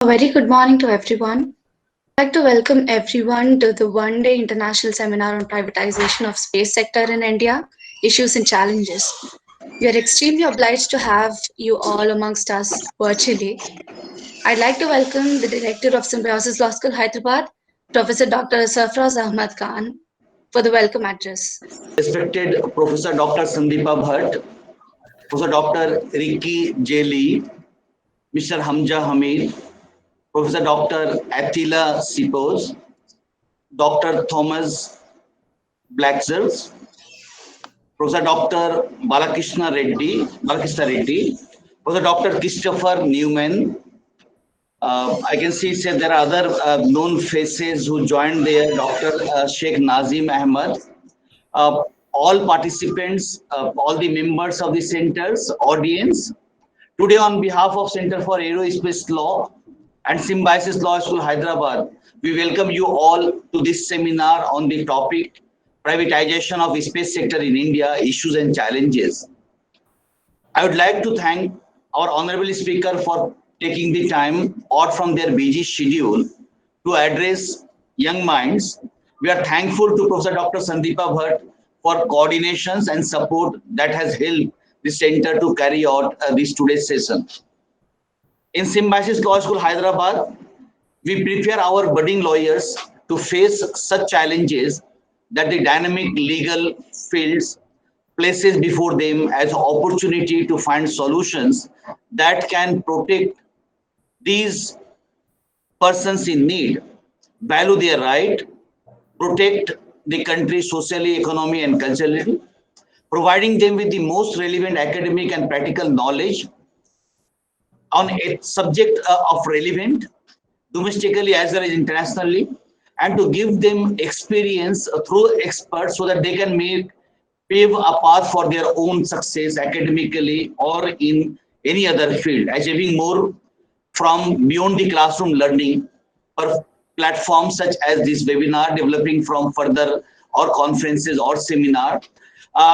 A very good morning to everyone. I'd like to welcome everyone to the one-day international seminar on privatization of space sector in India, issues and challenges. We are extremely obliged to have you all amongst us virtually. I'd like to welcome the Director of Symbiosis Law School, Hyderabad, Professor Dr. Sarfraz Ahmad Khan, for the welcome address. Respected Professor Dr. Sandeepa Bhatt, Professor Dr. Ricky J. Lee, Mr. Hamza Hamid, Professor Dr. Attila Sipos, Dr. Thomas Blackzels, Professor Dr. Balakrishna Reddy, Professor Dr. Christopher Newman. I can see there are other known faces who joined there, Dr. Sheikh Nazim Ahmad, uh, all participants, all the members of the center's audience. Today, on behalf of Center for Aerospace Law and Symbiosis Law School, Hyderabad, we welcome you all to this seminar on the topic privatization of space sector in India, issues and challenges. I would like to thank our honorable speaker for taking the time out from their busy schedule to address young minds. We are thankful to Professor Dr. Sandeepa Bhatt for coordinations and support that has helped the center to carry out this today's session. In Symbiosis Law School, Hyderabad, we prepare our budding lawyers to face such challenges that the dynamic legal fields places before them as an opportunity to find solutions that can protect these persons in need, value their right, protect the country socially, economy, and culturally, providing them with the most relevant academic and practical knowledge on a subject of relevant domestically as well as internationally, and to give them experience through experts so that they can pave a path for their own success academically or in any other field, achieving more from beyond the classroom learning per platforms such as this webinar, developing from further or conferences or seminar.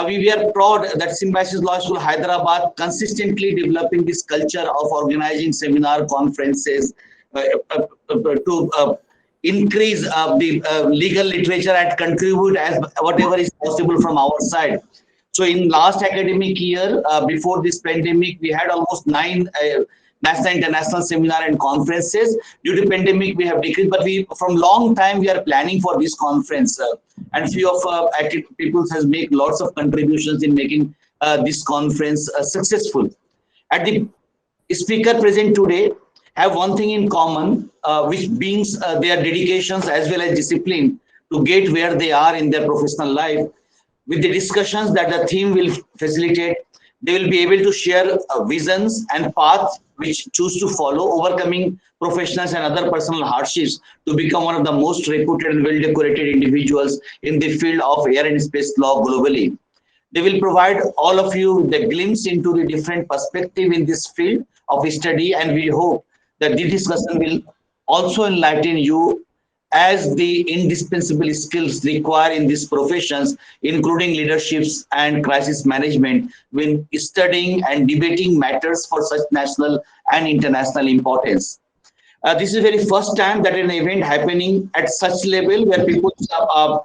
We are proud that Symbiosis Law School Hyderabad consistently developing this culture of organizing seminar conferences to increase the legal literature and contribute as whatever is possible from our side. So in last academic year, before this pandemic, we had almost 9 national international seminar and conferences. Due to pandemic, we have decreased, but we from long time we are planning for this conference, and few of people has made lots of contributions in making this conference successful. At the speaker present today have one thing in common, which beings their dedications as well as discipline to get where they are in their professional life. With the discussions that the theme will facilitate, they will be able to share visions and paths which choose to follow, overcoming professionals and other personal hardships to become one of the most reputed and well-decorated individuals in the field of air and space law globally. They will provide all of you with a glimpse into the different perspective in this field of study, and we hope that this discussion will also enlighten you as the indispensable skills required in these professions, including leaderships and crisis management, when studying and debating matters for such national and international importance. This is the very first time that an event happening at such level where people uh,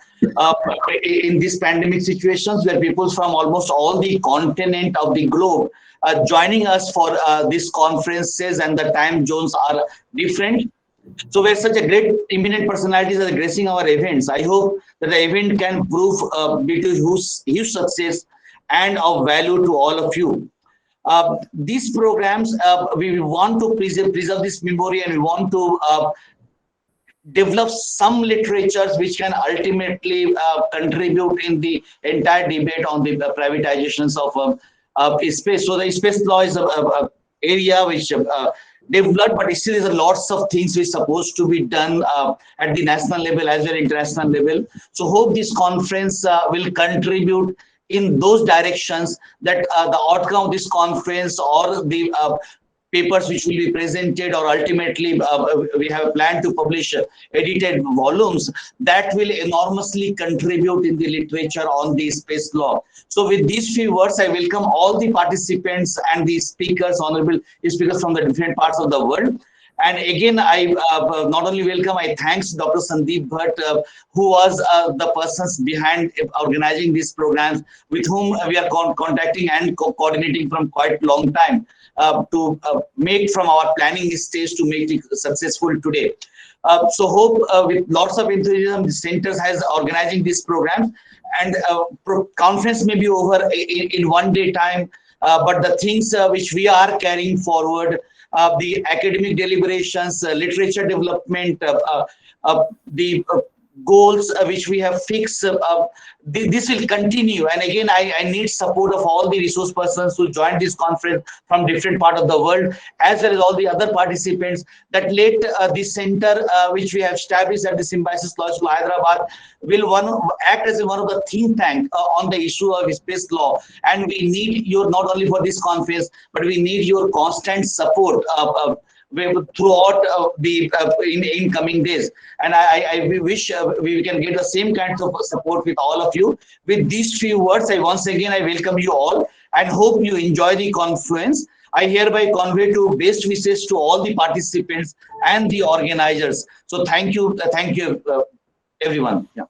in these pandemic situations where people from almost all the continent of the globe joining us for these conferences, and the time zones are different. So we're such a great eminent personalities are gracing our events. I hope that the event can prove be to huge success and of value to all of you. These programs, we want to preserve this memory, and we want to develop some literatures which can ultimately contribute in the entire debate on the privatizations of space. So the space law is a area which developed, but still is a lots of things which supposed to be done at the national level as well international level. So hope this conference will contribute in those directions, that the outcome of this conference or the papers which will be presented, or ultimately we have planned to publish edited volumes that will enormously contribute in the literature on the space law. So with these few words, I welcome all the participants and the speakers, honorable speakers from the different parts of the world. And again, I not only welcome, I thanks Dr. Sandeep Bhatt, who was the persons behind organizing these programs, with whom we are contacting and coordinating from quite long time to make from our planning stage to make it successful today. So hope with lots of enthusiasm, the centers has organizing these programs, and conference may be over in 1 day time, but the things which we are carrying forward, the academic deliberations, literature development, the goals which we have fixed, this will continue. And again, I need support of all the resource persons who joined this conference from different part of the world, as well as all the other participants, that let this center which we have established at the Symbiosis Law School, Hyderabad, will act as one of the think tank on the issue of space law. And we need your, not only for this conference, but we need your constant support throughout the in coming days. And I wish we can get the same kinds of support with all of you. With these few words, I once again I welcome you all and hope you enjoy the conference. I hereby convey to best wishes to all the participants and the organizers. So thank you, everyone. Yeah.